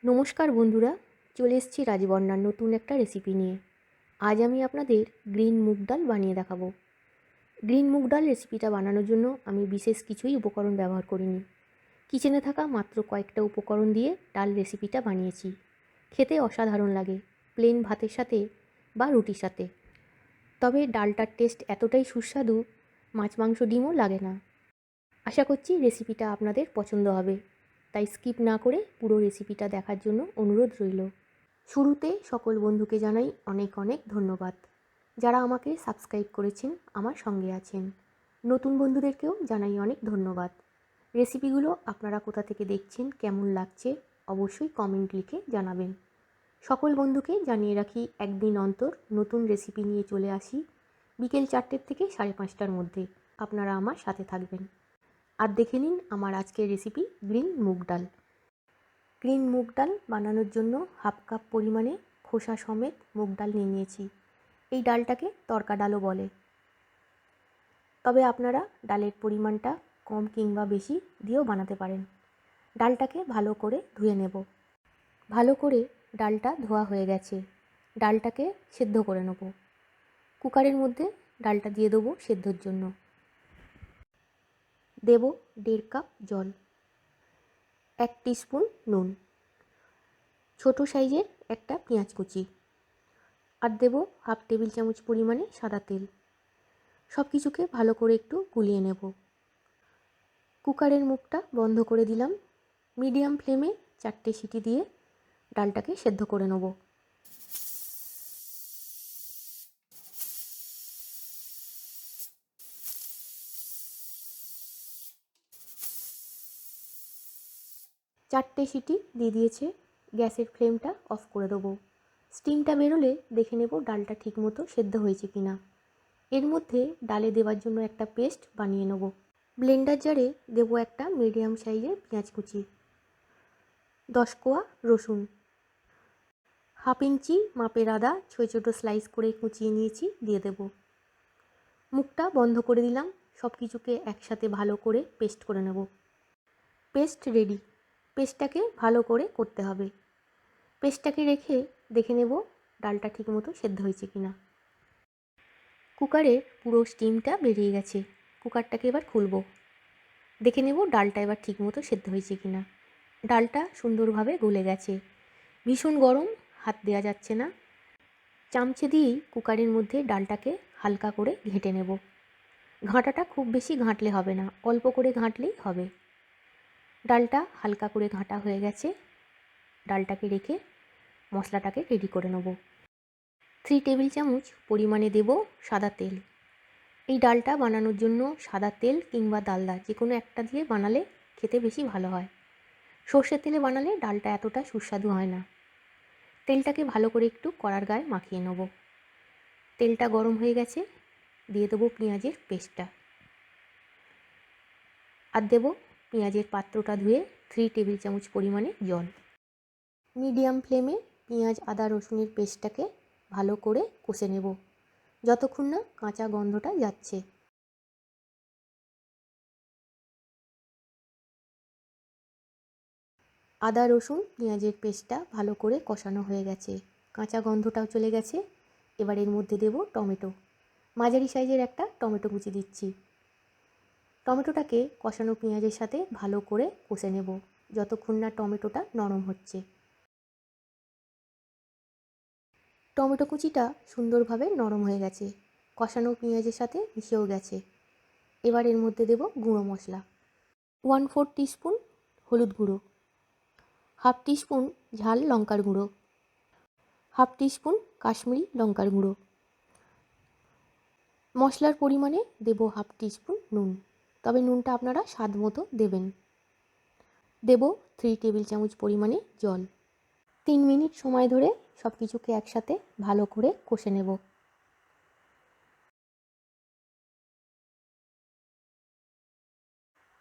নমস্কার বন্ধুরা, চলে এসেছি রাজবন্যার নতুন একটা রেসিপি নিয়ে। আজ আমি আপনাদের গ্রিন মুগ ডাল বানিয়ে দেখাবো। গ্রিন মুগ ডাল রেসিপিটা বানানোর জন্য আমি বিশেষ কিছুই উপকরণ ব্যবহার করিনি। কিচেনে থাকা মাত্র কয়েকটা উপকরণ দিয়ে ডাল রেসিপিটা বানিয়েছি। খেতে অসাধারণ লাগে প্লেন ভাতের সাথে বা রুটির সাথে। তবে ডালটার টেস্ট এতটাই সুস্বাদু, মাছ মাংস ডিমও লাগে না। আশা করছি রেসিপিটা আপনাদের পছন্দ হবে, তাই স্কিপ না করে পুরো রেসিপিটা দেখার জন্য অনুরোধ রইল। শুরুতে সকল বন্ধুকে জানাই অনেক অনেক ধন্যবাদ, যারা আমাকে সাবস্ক্রাইব করেছেন, আমার সঙ্গে আছেন। নতুন বন্ধুদেরকেও জানাই অনেক ধন্যবাদ। রেসিপিগুলো আপনারা কোথা থেকে দেখছেন, কেমন লাগছে অবশ্যই কমেন্ট লিখে জানাবেন। সকল বন্ধুকে জানিয়ে রাখি, একদিন অন্তর নতুন রেসিপি নিয়ে চলে আসি বিকেল 4টে থেকে 5:30টার মধ্যে। আপনারা আমার সাথে থাকবেন। আর দেখে নিন আমার আজকের রেসিপি গ্রিন মুগ ডাল। গ্রিন মুগ ডাল বানানোর জন্য হাফ কাপ পরিমাণে খোসা সমেত মুগ ডাল নিয়ে নিয়েছি। এই ডালটাকে তরকা ডালও বলে, তবে আপনারা ডালের পরিমাণটা কম কিংবা বেশি দিয়েও বানাতে পারেন। ডালটাকে ভালো করে ধুয়ে নেব। ভালো করে ডালটা ধোয়া হয়ে গেছে, ডালটাকে সেদ্ধ করে নেব। কুকারের মধ্যে ডালটা দিয়ে দেবো সেদ্ধর জন্য। দেব 1.5 কাপ জল, 1 টিস্পুন নুন, ছোটো সাইজের একটা পেঁয়াজ কুচি, আর দেব হাফ টেবিল চামচ পরিমাণে সাদা তেল। সব কিছুকে ভালো করে একটু গুলিয়ে নেব। কুকারের মুখটা বন্ধ করে দিলাম। মিডিয়াম ফ্লেমে 4টে সিটি দিয়ে ডালটাকে সেদ্ধ করে নেব। চারটে সিটি দিয়ে দিয়েছে, গ্যাসের ফ্লেমটা অফ করে দেবো। স্টিমটা বেরোলে দেখে নেব ডালটা ঠিকমতো সেদ্ধ হয়েছে কিনা। এর মধ্যে ডালে দেওয়ার জন্য একটা পেস্ট বানিয়ে নেব। ব্লেন্ডার জারে দেবো একটা মিডিয়াম সাইজের পেঁয়াজ কুচি, 10 কোয়া রসুন, হাফ ইঞ্চি মাপের আদা ছোটো ছোটো স্লাইস করে কুচিয়ে নিয়েছি, দিয়ে দেব। মুখটা বন্ধ করে দিলাম। সব কিছুকে একসাথে ভালো করে পেস্ট করে নেব। Paste ready. পেস্টটাকে ভালো করে করতে হবে। পেস্টটাকে রেখে দেখে নেব ডালটা ঠিকমতো সেদ্ধ হয়েছে কিনা। কুকারের পুরো স্টিমটা বেরিয়ে গেছে। কুকারটাকে এবার খুলব। দেখে নেব ডালটা এবার ঠিকমতো সেদ্ধ হয়েছে কিনা। ডালটা সুন্দরভাবে গলে গেছে। ভীষণ গরম, হাত দেওয়া যাচ্ছে না। চামচে দিয়েই কুকারের মধ্যে ডালটাকে হালকা করে ঘেঁটে নেব। ঘাঁটাটা খুব বেশি ঘাঁটলে হবে না, অল্প করে ঘাঁটলেই হবে। ডালটা হালকা করে ঘাঁটা হয়ে গেছে। ডালটাকে রেখে মশলাটাকে রেডি করে নেব। 3 টেবিল চামচ পরিমাণে দেব সাদা তেল। এই ডালটা বানানোর জন্য সাদা তেল কিংবা ডালডা যে কোনো একটা দিয়ে বানালে খেতে বেশি ভালো হয়। সর্ষের তেলে বানালে ডালটা এতটা সুস্বাদু হয় না। তেলটাকে ভালো করে একটু কড়ার গায়ে মাখিয়ে নেব। তেলটা গরম হয়ে গেছে, দিয়ে দেবো পেঁয়াজের পেস্টটা, আর দেব পেঁয়াজের পাত্রটা ধুয়ে 3 টেবিল চামচ পরিমাণে জল। মিডিয়াম ফ্লেমে পেঁয়াজ আদা রসুনের পেস্টটাকে ভালো করে কষে নেব যতক্ষণ না কাঁচা গন্ধটা যাচ্ছে। আদা রসুন পেঁয়াজের পেস্টটা ভালো করে কষানো হয়ে গেছে, কাঁচা গন্ধটাও চলে গেছে। এবার এর মধ্যে দেব টমেটো। মাঝারি সাইজের একটা টমেটো কুচি দিচ্ছি। টমেটোটাকে কষানো পেঁয়াজের সাথে ভালো করে কষে নেব যতক্ষণ না টমেটোটা নরম হচ্ছে। টমেটো কুচিটা সুন্দরভাবে নরম হয়ে গেছে, কষানো পেঁয়াজের সাথে মিশেও গেছে। এবার এর মধ্যে দেব গুঁড়ো মশলা। 1/4 টিস্পুন হলুদ গুঁড়ো, হাফ টিস্পুন ঝাল লঙ্কার গুঁড়ো, হাফ টিস্পুন কাশ্মীরি লঙ্কার গুঁড়ো। মশলার পরিমাণে দেব হাফ টিস্পুন নুন, তবে নুনটা আপনারা স্বাদ মতো দেবেন। দেব 3 টেবিল চামচ পরিমাণে জল। 3 মিনিট সময় ধরে সব কিছুকে একসাথে ভালো করে কষে নেব।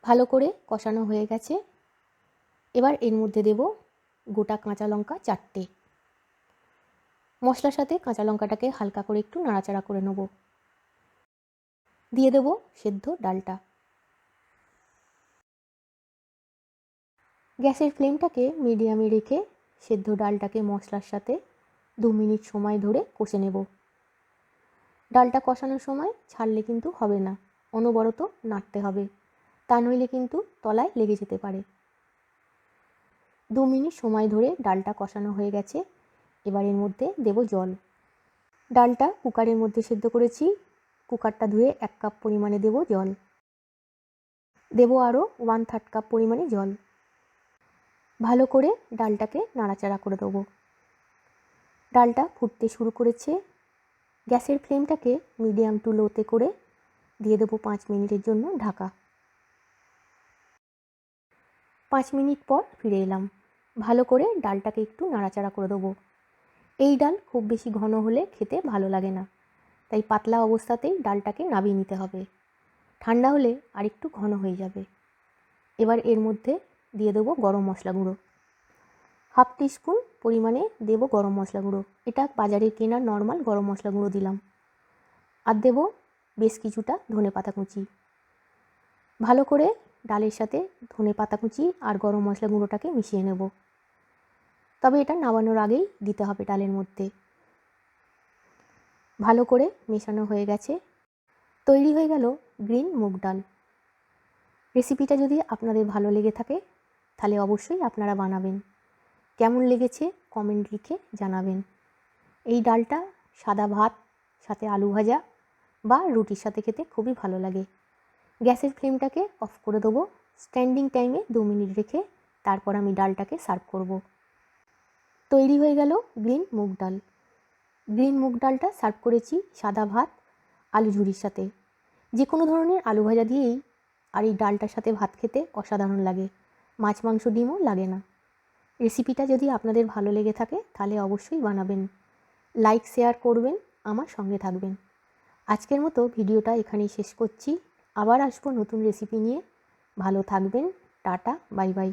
ভালো করে কষানো হয়ে গেছে। এবার এর মধ্যে দেব গোটা কাঁচা লঙ্কা 4টে। মশলার সাথে কাঁচা লঙ্কাটাকে হালকা করে একটু নাড়াচাড়া করে নেব। দিয়ে দেব সেদ্ধ ডালটা। গ্যাসের ফ্লেমটাকে মিডিয়ামে রেখে সেদ্ধ ডালটাকে মশলার সাথে 2 মিনিট সময় ধরে কষে নেব। ডালটা কষানোর সময় ছাড়লে কিন্তু হবে না, অনবরত নাড়তে হবে, তা নইলে কিন্তু তলায় লেগে যেতে পারে। 2 মিনিট সময় ধরে ডালটা কষানো হয়ে গেছে। এবার এর মধ্যে দেব জল। ডালটা কুকারের মধ্যে সেদ্ধ করেছি, কুকারটা ধুয়ে 1 কাপ পরিমাণে দেব জল। দেব আরও 1/3 কাপ পরিমাণে জল। ভালো করে ডালটাকে নাড়াচাড়া করে দেবো। ডালটা ফুটতে শুরু করেছে। গ্যাসের ফ্লেমটাকে মিডিয়াম টু লোতে করে দিয়ে দেবো 5 মিনিটের জন্য ঢাকা। 5 মিনিট পর ফিরে এলাম। ভালো করে ডালটাকে একটু নাড়াচাড়া করে দেবো। এই ডাল খুব বেশি ঘন হলে খেতে ভালো লাগে না, তাই পাতলা অবস্থাতেই ডালটাকে নামিয়ে নিতে হবে। ঠান্ডা হলে আরেকটু ঘন হয়ে যাবে। এবার এর মধ্যে দিয়ে দেবো গরম মশলা গুঁড়ো। 1/2 টিস্পুন পরিমাণে দেব গরম মশলা গুঁড়ো। এটা বাজারে কেনা নর্মাল গরম মশলা গুঁড়ো দিলাম। আর দেব বেশ কিছুটা ধনেপাতা কুচি। ভালো করে ডালের সাথে ধনেপাতা কুচি আর গরম মশলা গুঁড়োটাকে মিশিয়ে নেব। তবে এটা নামানোর আগেই দিতে হবে ডালের মধ্যে। ভালো করে মেশানো হয়ে গেছে। তৈরি হয়ে গেল গ্রিন মুগ ডাল। রেসিপিটা যদি আপনাদের ভালো লেগে থাকে তাহলে অবশ্যই আপনারা বানাবেন। কেমন লেগেছে কমেন্ট লিখে জানাবেন। এই ডালটা সাদা ভাত সাথে আলু ভাজা বা রুটির সাথে খেতে খুবই ভালো লাগে। গ্যাসের ফ্লেমটাকে অফ করে দেবো। স্ট্যান্ডিং টাইমে 2 মিনিট রেখে তারপর আমি ডালটাকে সার্ভ করব। তৈরি হয়ে গেল গ্রিন মুগ ডাল। গ্রিন মুগ ডালটা সার্ভ করেছি সাদা ভাত আলু ঝুরির সাথে। যে কোনো ধরনের আলু ভাজা দিয়েই আর এই ডালটার সাথে ভাত খেতে অসাধারণ লাগে। মাছ মাংস ডিমও লাগে না। রেসিপিটা যদি আপনাদের ভালো লেগে থাকে তাহলে অবশ্যই বানাবেন। লাইক শেয়ার করবেন, আমার সঙ্গে থাকবেন। আজকের মতো ভিডিওটা এখানেই শেষ করছি। আবার আসবো নতুন রেসিপি নিয়ে। ভালো থাকবেন। Tata, bye bye.